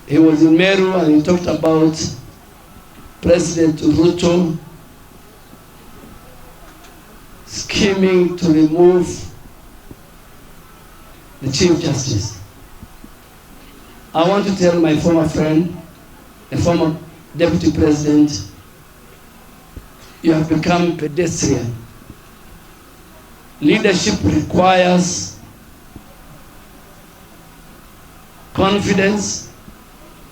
He was in Meru and he talked about President Ruto scheming to remove the Chief Justice. I want to tell my former friend, the former Deputy President, you have become pedestrian. Leadership requires confidence.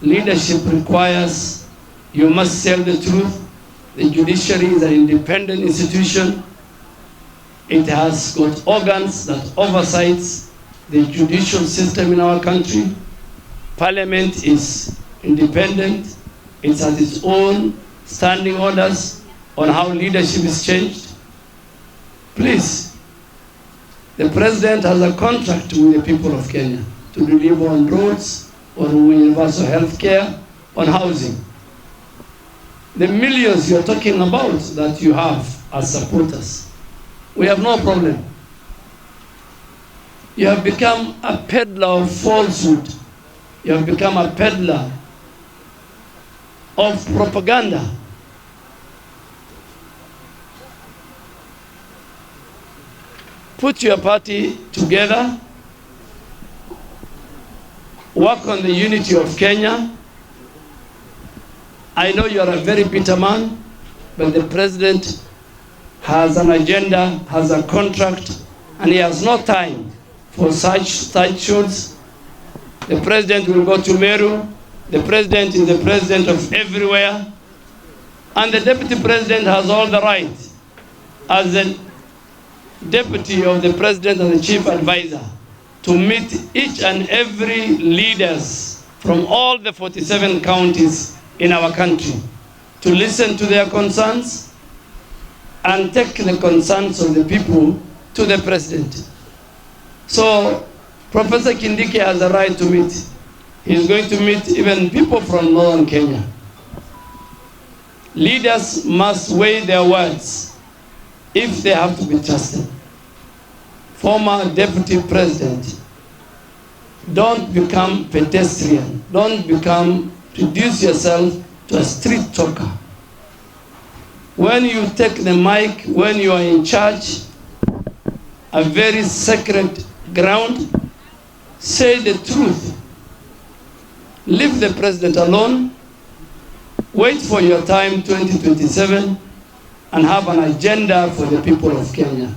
Leadership requires you must tell the truth. The judiciary is an independent institution. It has got organs that oversight the judicial system in our country. Parliament is independent. It has its own standing orders on how leadership is changed. Please, the president has a contract with the people of Kenya to deliver on roads, on universal health care, on housing. The millions you're talking about that you have as supporters, we have no problem. You have become a peddler of falsehood. You have become a peddler of propaganda. Put your party together, work on the unity of Kenya. I know you are a very bitter man, but the president has an agenda, has a contract, and he has no time for such sideshows. The president will go to Meru. The president is the president of everywhere. And the deputy president has all the right, as the deputy of the president and the chief advisor, to meet each and every leaders from all the 47 counties in our country, to listen to their concerns and take the concerns of the people to the president. So Professor Kindiki has a right to meet. He's going to meet even people from northern Kenya. Leaders must weigh their words if they have to be trusted. Former deputy president, don't become pedestrian. Don't reduce yourself to a street talker. When you take the mic, when you are in charge, a very sacred ground, say the truth. Leave the president alone. Wait for your time, 2027, and have an agenda for the people of Kenya.